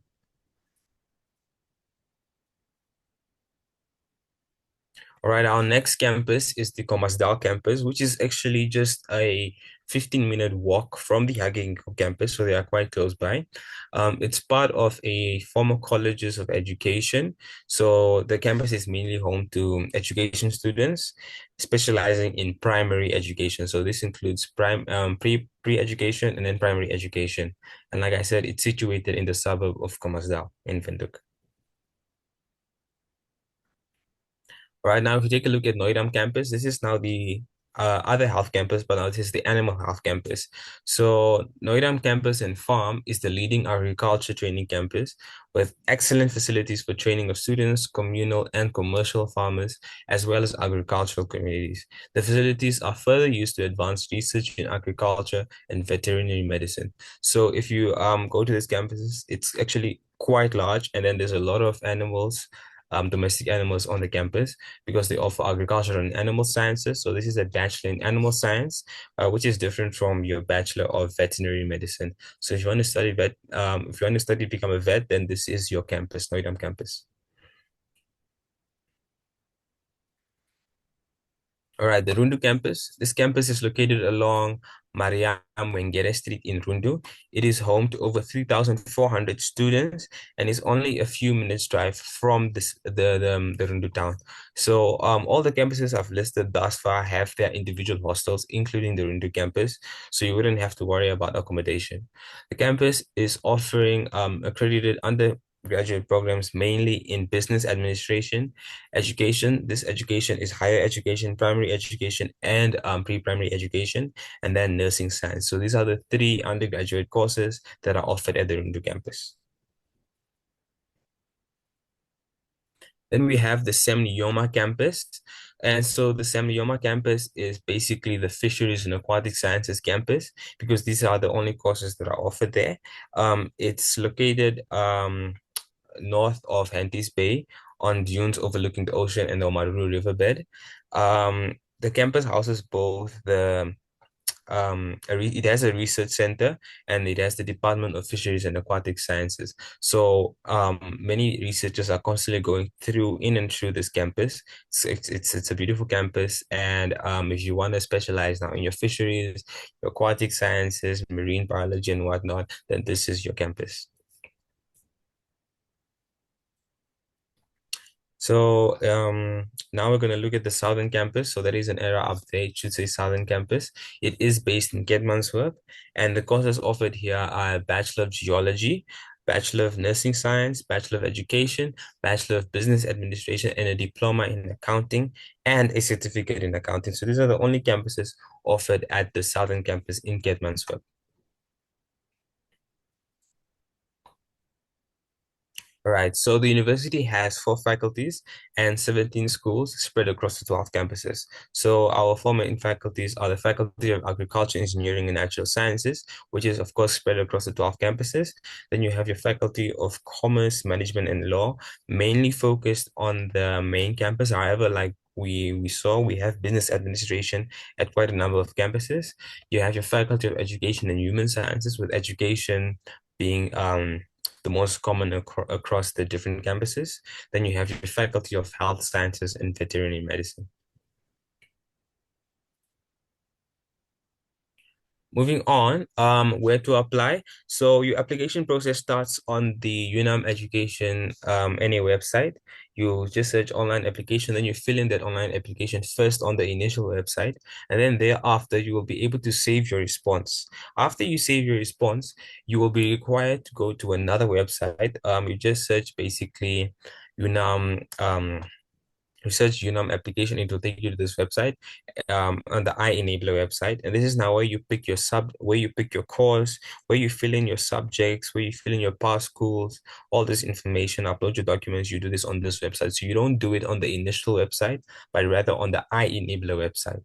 All right, our next campus is the Khomasdal campus, which is actually just a 15-minute walk from the Hage campus, so they are quite close by. It's part of a former colleges of education. So the campus is mainly home to education students specializing in primary education. So this includes pre-education and then primary education. And like I said, it's situated in the suburb of Khomasdal in Windhoek. Right now, if you take a look at Noidam campus, this is now the other health campus, but now this is the animal health campus. So Noidam campus and farm is the leading agriculture training campus with excellent facilities for training of students, communal and commercial farmers, as well as agricultural communities. The facilities are further used to advance research in agriculture and veterinary medicine. So if you go to this campus, it's actually quite large, and then there's a lot of animals, domestic animals on the campus because they offer agricultural and animal sciences. So this is a bachelor in animal science, which is different from your bachelor of veterinary medicine. So if you want to study if you want to study become a vet, then this is your campus, Noidam campus. All right, the Rundu campus. This campus is located along Mariam Wengere Street in Rundu. It is home to over 3,400 students and is only a few minutes drive from the Rundu town. So all the campuses I've listed thus far have their individual hostels, including the Rundu campus, so you wouldn't have to worry about accommodation. The campus is offering accredited undergraduate programs mainly in business administration, education. This education is higher education, primary education, and pre-primary education, and then nursing science. So these are the three undergraduate courses that are offered at the Rundu campus. Then we have the Semnioma campus. And so the Semnioma campus is basically the fisheries and aquatic sciences campus because these are the only courses that are offered there. It's located north of Henties Bay on dunes overlooking the ocean and the Omaruru riverbed. The campus houses both it has a research center and it has the Department of Fisheries and Aquatic Sciences. So many researchers are constantly going in and through this campus. It's a beautiful campus, and if you want to specialize now in your fisheries, your aquatic sciences, marine biology and whatnot, then this is your campus. So now we're going to look at the Southern Campus. So there is an error up there. It should say Southern Campus. It is based in Keetmanshoop, and the courses offered here are Bachelor of Geology, Bachelor of Nursing Science, Bachelor of Education, Bachelor of Business Administration, and a Diploma in Accounting and a Certificate in Accounting. So these are the only campuses offered at the Southern Campus in Keetmanshoop. All right, so the university has 4 faculties and 17 schools spread across the 12 campuses. So our 4 main faculties are the Faculty of Agriculture, Engineering, and Natural Sciences, which is of course spread across the 12 campuses. Then you have your Faculty of Commerce, Management, and Law, mainly focused on the main campus. However, like we saw, we have business administration at quite a number of campuses. You have your Faculty of Education and Human Sciences, with education being the most common across the different campuses. Then you have your Faculty of Health Sciences and Veterinary Medicine. Moving on, where to apply. So your application process starts on the UNAM Education NA website. You just search online application, then you fill in that online application first on the initial website, and then thereafter you will be able to save your response. After you save your response, you will be required to go to another website. You just search basically UNAM search UNAM application, it will take you to this website, on the iEnabler website. And this is now where you pick your course, where you fill in your subjects, where you fill in your past schools, all this information, upload your documents. You do this on this website. So you don't do it on the initial website, but rather on the iEnabler website.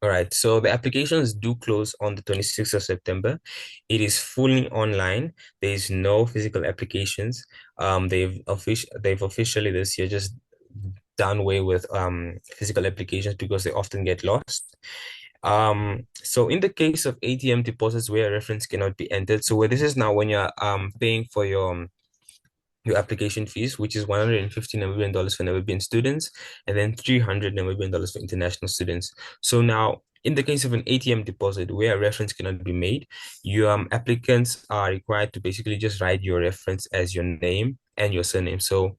All right, so the applications do close on the 26th of September. It is fully online. There is no physical applications. They've officially this year just done away with physical applications because they often get lost. So in the case of ATM deposits where a reference cannot be entered, so where this is now when you're paying for your application fees, which is 150 Namibian dollars for Namibian students, and then 300 Namibian dollars for international students. So now, in the case of an ATM deposit where a reference cannot be made, your applicants are required to basically just write your reference as your name and your surname. So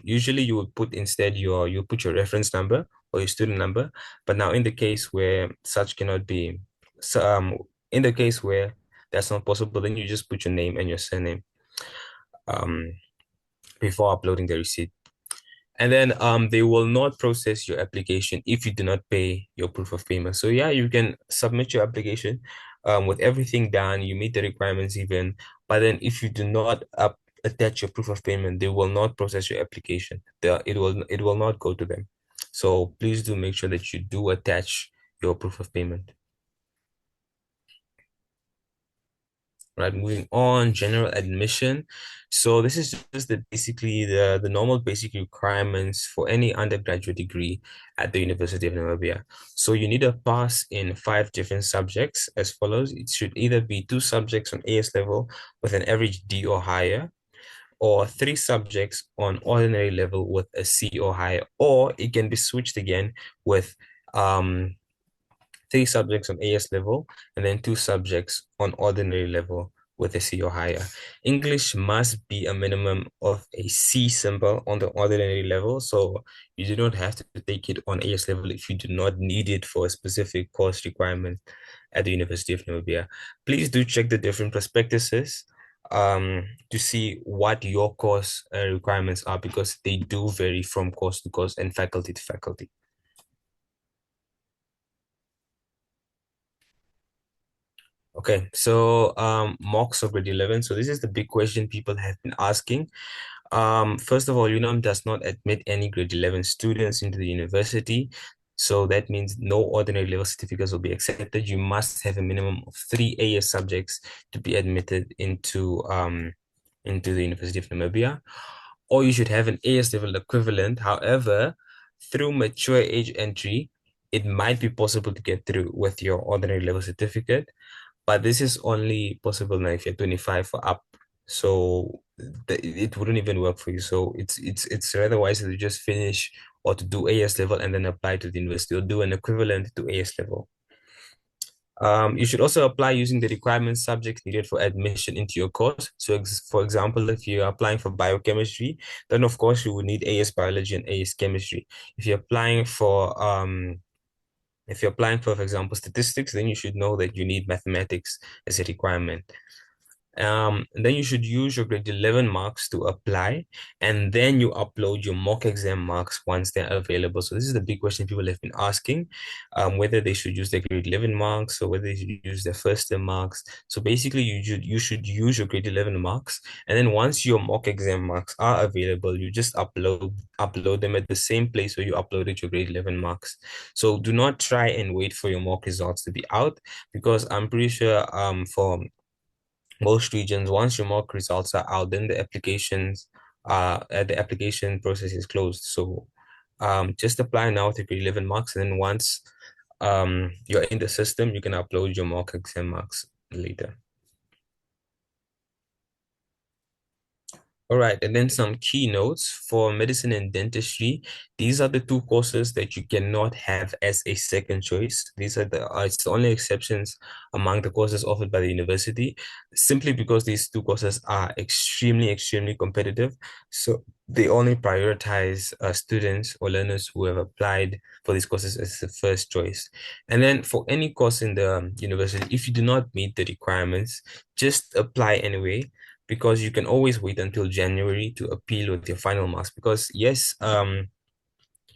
usually you would put instead you put your reference number or your student number, but now in the case where such cannot be, so in the case where that's not possible, then you just put your name and your surname um, before uploading the receipt. And then they will not process your application if you do not pay your proof of payment. So yeah, you can submit your application with everything done, you meet the requirements even, but then if you do not attach your proof of payment, they will not process your application. It will not go to them. So please do make sure that you do attach your proof of payment. Right, moving on, general admission. So this is just basically the normal basic requirements for any undergraduate degree at the University of Namibia. So you need a pass in 5 different subjects as follows. It should either be 2 subjects on AS level with an average D or higher, or 3 subjects on ordinary level with a C or higher, or it can be switched again with 3 subjects on AS level, and then 2 subjects on ordinary level with a C or higher. English must be a minimum of a C symbol on the ordinary level. So you do not have to take it on AS level if you do not need it for a specific course requirement at the University of Namibia. Please do check the different prospectuses to see what your course requirements are, because they do vary from course to course and faculty to faculty. Okay, so mocks of grade 11. So this is the big question people have been asking. First of all, UNAM does not admit any grade 11 students into the university. So that means no ordinary level certificates will be accepted. You must have a minimum of 3 AS subjects to be admitted into the University of Namibia, or you should have an AS level equivalent. However, through mature age entry, it might be possible to get through with your ordinary level certificate. But this is only possible now if you're 25 or up. So it wouldn't even work for you. So it's rather wiser to just finish or to do AS level and then apply to the university or do an equivalent to AS level. You should also apply using the requirement subjects needed for admission into your course. So for example, if you're applying for biochemistry, then of course you would need AS biology and AS chemistry. If you're applying for example, statistics, then you should know that you need mathematics as a requirement. And then you should use your grade 11 marks to apply, and then you upload your mock exam marks once they're available. So this is the big question people have been asking, whether they should use their grade 11 marks or whether they should use their first term marks. So basically you should use your grade 11 marks, and then once your mock exam marks are available, you just upload them at the same place where you uploaded your grade 11 marks. So do not try and wait for your mock results to be out, because I'm pretty sure for most regions, once your mock results are out, then the application process is closed. So just apply now with your grade 11 marks, and then once you're in the system, you can upload your mock exam marks later. All right, and then some keynotes for medicine and dentistry. These are the 2 courses that you cannot have as a second choice. These are it's the only exceptions among the courses offered by the university, simply because these 2 courses are extremely, extremely competitive. So they only prioritize students or learners who have applied for these courses as the first choice. And then for any course in the university, if you do not meet the requirements, just apply anyway. because you can always wait until January to appeal with your final marks. Because yes,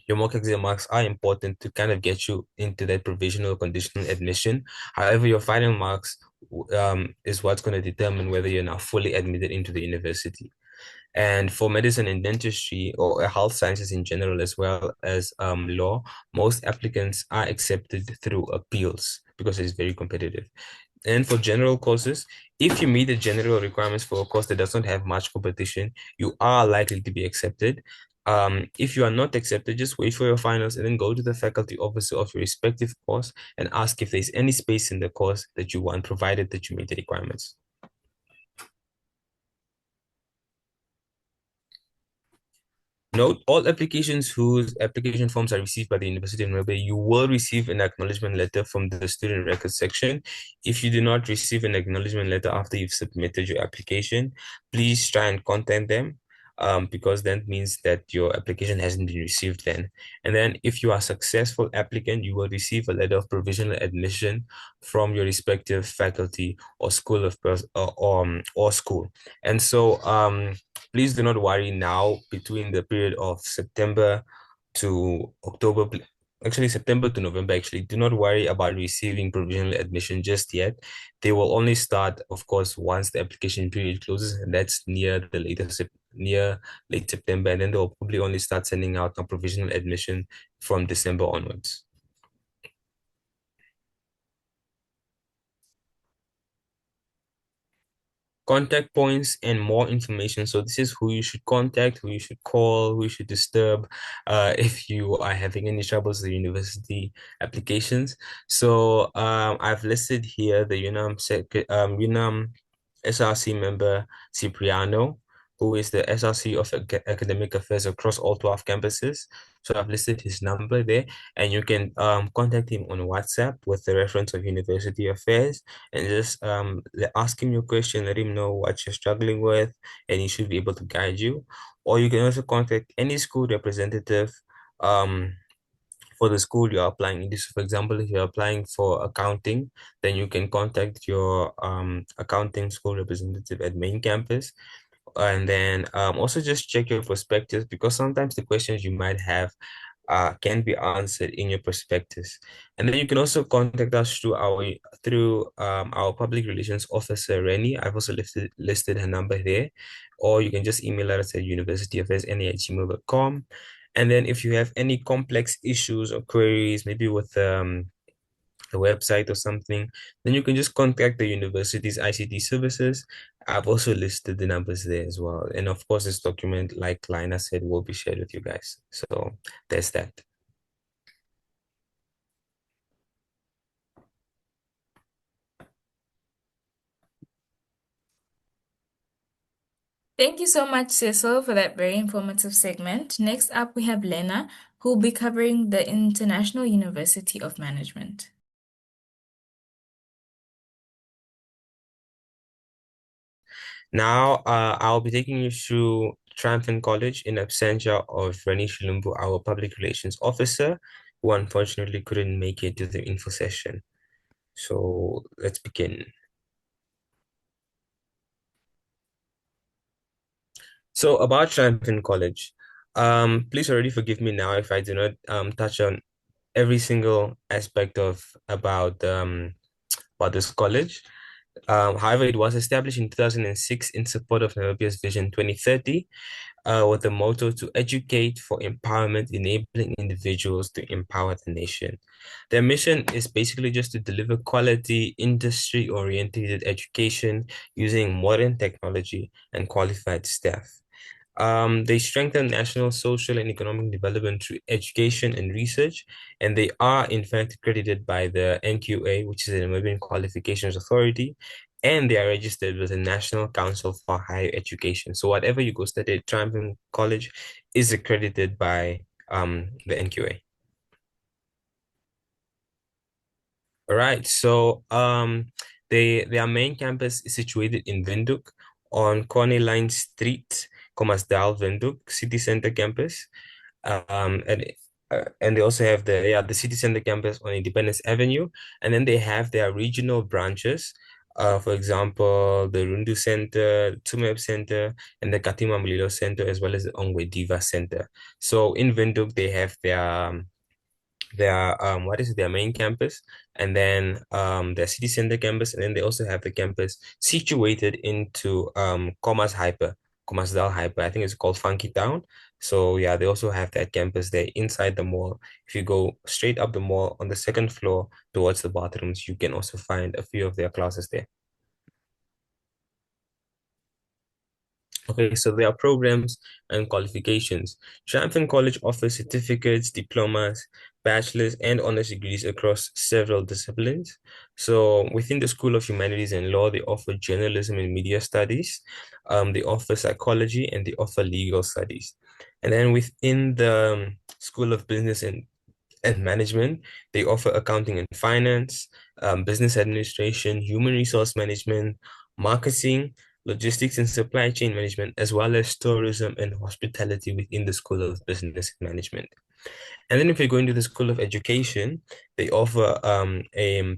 your mock exam marks are important to kind of get you into that provisional conditional admission. However, your final marks is what's going to determine whether you're now fully admitted into the university. And for medicine and dentistry, or health sciences in general, as well as law, most applicants are accepted through appeals because it's very competitive. And for general courses, if you meet the general requirements for a course that doesn't have much competition, you are likely to be accepted. If you are not accepted, just wait for your finals and then go to the faculty officer of your respective course and ask if there's any space in the course that you want, provided that you meet the requirements. Note, all applications whose application forms are received by the University of Namibia, you will receive an acknowledgement letter from the student records section. If you do not receive an acknowledgement letter after you've submitted your application, please try and contact them, because that means that your application hasn't been received then. And then if you are a successful applicant, you will receive a letter of provisional admission from your respective faculty or school of or school. And so please do not worry now between the period of September to October, actually September to November, actually. Do not worry about receiving provisional admission just yet. They will only start, of course, once the application period closes, and that's near late September, and then they'll probably only start sending out a provisional admission from December onwards. Contact points and more information. So this is who you should contact, who you should call, who you should disturb if you are having any troubles with the university applications. So I've listed here the UNAM SRC member Cipriano, who is the SRC of Academic Affairs across all 12 campuses. So I've listed his number there, and you can contact him on WhatsApp with the reference of University Affairs, and just ask him your question, let him know what you're struggling with, and he should be able to guide you. Or you can also contact any school representative for the school you're applying into. So for example, if you're applying for accounting, then you can contact your accounting school representative at main campus. And then also just check your prospectus, because sometimes the questions you might have can be answered in your prospectus. And then you can also contact us through our public relations officer, Rennie. I've also listed her number there. Or you can just email us at universityaffairsna@gmail.com. And then if you have any complex issues or queries, maybe with the website or something, then you can just contact the university's ICT services. I've also listed the numbers there as well. And of course, this document, like Lina said, will be shared with you guys. So there's that. Thank you so much, Cecil, for that very informative segment. Next up, we have Lena, who will be covering the International University of Management. Now, I'll be taking you through Triumphant College in absentia of Rani Shilumbu, our public relations officer, who unfortunately couldn't make it to the info session. So let's begin. So about Triumphant College, please already forgive me now if I do not touch on every single aspect about this college. However, it was established in 2006 in support of Namibia's Vision 2030, with the motto to educate for empowerment, enabling individuals to empower the nation. Their mission is basically just to deliver quality, industry-oriented education using modern technology and qualified staff. They strengthen national social and economic development through education and research, and they are in fact accredited by the NQA, which is the Namibian Qualifications Authority, and they are registered with the National Council for Higher Education. So whatever you go study at Triumphant College is accredited by the NQA. All right, so their main campus is situated in Windhoek on Corne Line Street, Commasdal, Windhoek City Center campus. And they also have the city center campus on Independence Avenue, and then they have their regional branches For example, the Rundu Center, the Tumeb Center, and the Katima Mulilo Center, as well as the Ongwe Diva Center. So in Windhoek, they have their what is it, their main campus, and then their city center campus, and then they also have the campus situated into Commerce Hyper. I think it's called Funky Town. So yeah, they also have that campus there inside the mall. If you go straight up the mall on the second floor towards the bathrooms, you can also find a few of their classes there. Okay, so there are programs and qualifications. Triumphant College offers certificates, diplomas, bachelor's, and honors degrees across several disciplines. So within the School of Humanities and Law, they offer journalism and media studies. They offer psychology, and they offer legal studies. And then within the School of Business and Management, they offer accounting and finance, business administration, human resource management, marketing, logistics and supply chain management, as well as tourism and hospitality within the School of Business and Management. And then if you go into the School of Education, they offer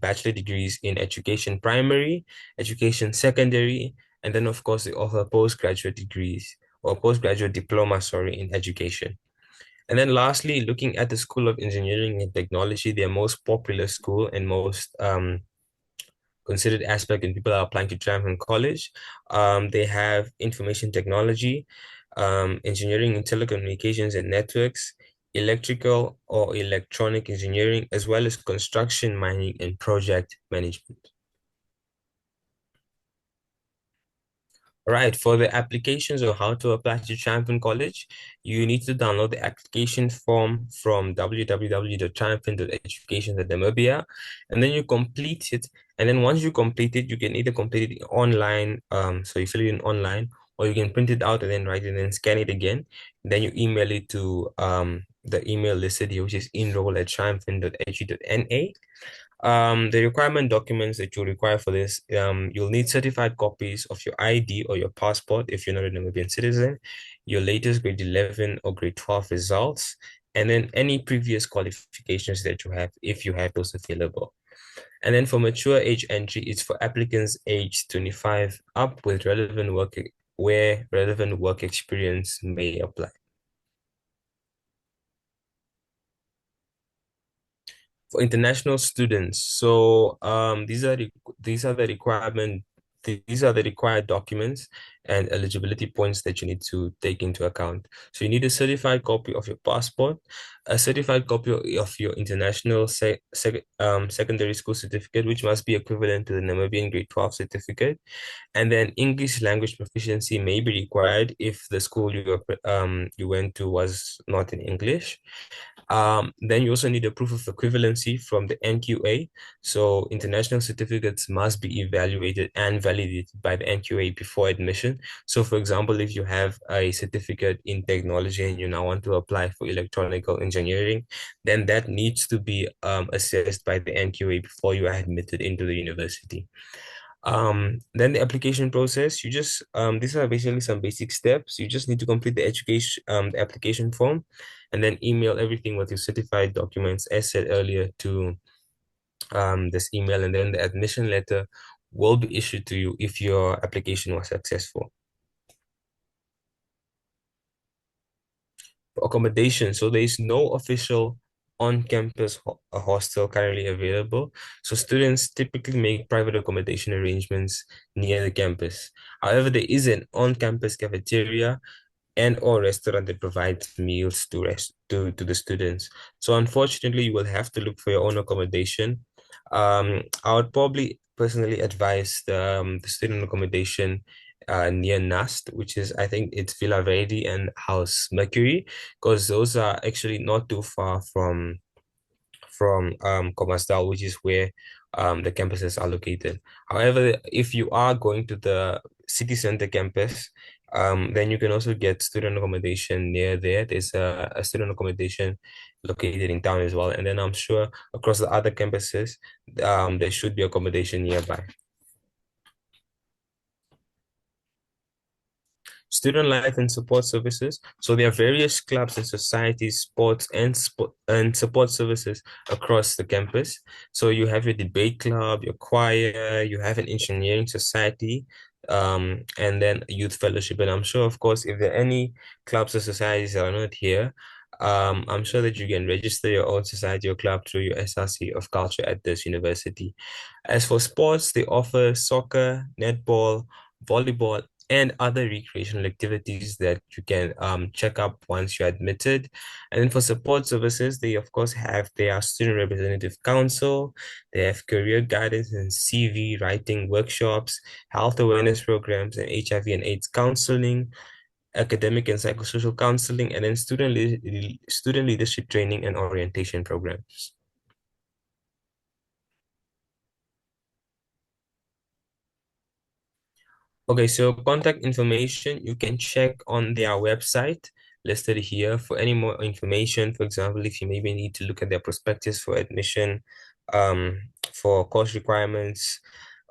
bachelor degrees in education primary, education secondary, and then of course they offer postgraduate degrees or postgraduate diploma, sorry, in education. And then lastly, looking at the School of Engineering and Technology, their most popular school and most considered aspect when people are applying to Triumphant College. They have information technology, engineering in telecommunications and networks, electrical or electronic engineering, as well as construction, mining, and project management. All right, for the applications or how to apply to Triumphant College, you need to download the application form from www.triumphant.education.namibia, and then you complete it. And then once you complete it, you can either complete it online, so you fill it in online, or you can print it out and then write it and then scan it again. Then you email it to the email listed here, which is enroll@triumphant.edu.na. The requirement documents that you'll require for this, you'll need certified copies of your ID or your passport if you're not a Namibian citizen, your latest grade 11 or grade 12 results, and then any previous qualifications that you have, if you have those available. And then for mature age entry, it's for applicants aged 25 up with relevant work, where relevant work experience may apply. For international students, so these are the required documents and eligibility points that you need to take into account. So you need a certified copy of your passport, a certified copy of your international secondary school certificate, which must be equivalent to the Namibian grade 12 certificate, and then English language proficiency may be required if the school you went to was not in English. Then you also need a proof of equivalency from the NQA. So international certificates must be evaluated and validated by the NQA before admission. So for example, if you have a certificate in technology and you now want to apply for electronical engineering, then that needs to be assessed by the NQA before you are admitted into the university. Then the application process, you just these are basically some basic steps. You just need to complete the application form, and then email everything with your certified documents, as said earlier, to this email, and then the admission letter will be issued to you if your application was successful. For accommodation, so there is no official on-campus hostel currently available. So students typically make private accommodation arrangements near the campus. However, there is an on-campus cafeteria and or restaurant that provides meals to the students. So unfortunately, you will have to look for your own accommodation. I would probably personally advise the student accommodation near NUST, which is, I think it's Villa Verde and House Mercury, because those are actually not too far from Commercial, which is where the campuses are located. However, if you are going to the city center campus, then you can also get student accommodation near there. There's a student accommodation located in town as well. And then I'm sure across the other campuses, there should be accommodation nearby. student life and support services. So there are various clubs and societies, sports and support services across the campus. So you have your debate club, your choir, you have an engineering society, and then youth fellowship. And I'm sure, of course, if there are any clubs or societies that are not here, I'm sure that you can register your own society or club through your SRC of Culture at this university. As for sports, they offer soccer, netball, volleyball, and other recreational activities that you can check up once you're admitted. And then for support services, they of course have their student representative council, they have career guidance and CV writing workshops, health awareness programs, and HIV and AIDS counseling, academic and psychosocial counseling, and then student leadership training and orientation programs. Okay, so contact information, you can check on their website listed here for any more information. For example, if you maybe need to look at their prospectus for admission, for course requirements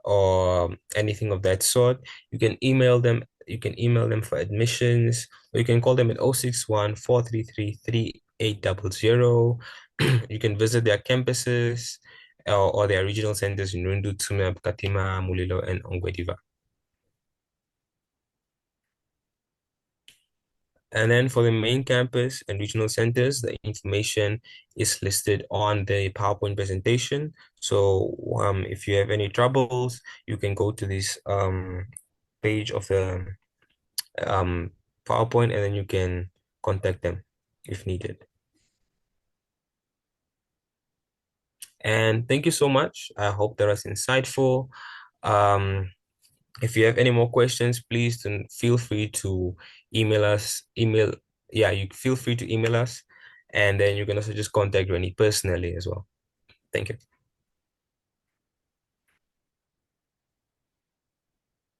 or anything of that sort, you can email them. You can email them for admissions, or you can call them at 061-433-3800. You can visit their campuses or their regional centers in Rundu, Tsumeb, Katima, Mulilo, and Ongwediva. And then for the main campus and regional centers, the information is listed on the PowerPoint presentation. So if you have any troubles, you can go to this page of the PowerPoint, and then you can contact them if needed. And thank you so much. I hope that was insightful. If you have any more questions, please feel free to email us. You feel free to email us, and then you can also just contact Rennie personally as well. Thank you.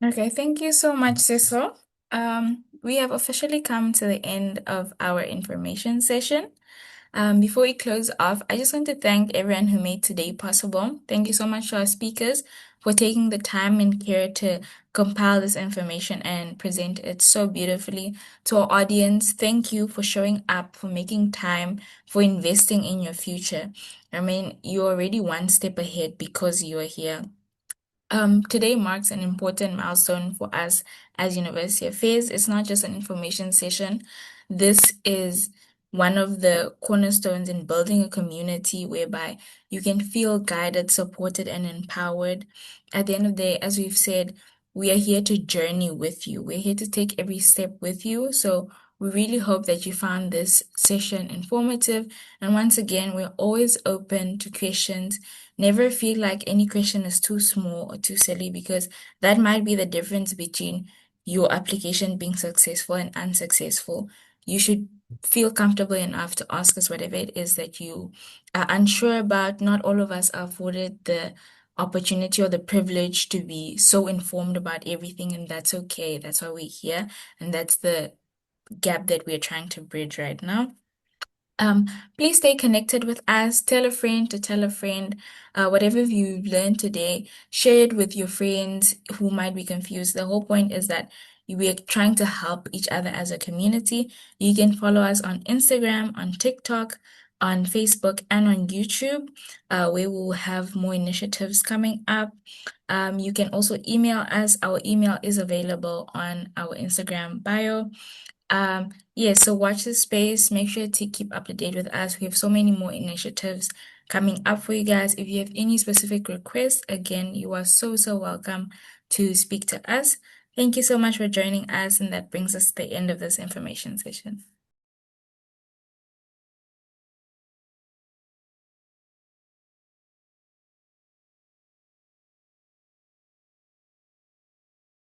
Okay, thank you so much, Cecil. We have officially come to the end of our information session. Before we close off, I just want to thank everyone who made today possible. Thank you so much to our speakers for taking the time and care to compile this information and present it so beautifully. To our audience, thank you for showing up, for making time, for investing in your future. I mean, you're already one step ahead because you are here. Today marks an important milestone for us as University Affairs. It's not just an information session. This is one of the cornerstones in building a community whereby you can feel guided, supported, and empowered. At the end of the day, as we've said, we are here to journey with you. We're here to take every step with you. So we really hope that you found this session informative. And once again, we're always open to questions. Never feel like any question is too small or too silly, because that might be the difference between your application being successful and unsuccessful. You should feel comfortable enough to ask us whatever it is that you are unsure about. Not all of us are afforded the opportunity or the privilege to be so informed about everything, and that's okay. That's why we're here, and that's the gap that we're trying to bridge right now. Please stay connected with us. Tell a friend to tell a friend. Whatever you've learned today, share it with your friends who might be confused. The whole point is that we're trying to help each other as a community. You can follow us on Instagram, on TikTok, on Facebook, and on YouTube, where we'll have more initiatives coming up. You can also email us. Our email is available on our Instagram bio. Yeah, so watch this space. Make sure to keep up to date with us. We have so many more initiatives coming up for you guys. If you have any specific requests, again, you are so welcome to speak to us. Thank you so much for joining us, and that brings us to the end of this information session.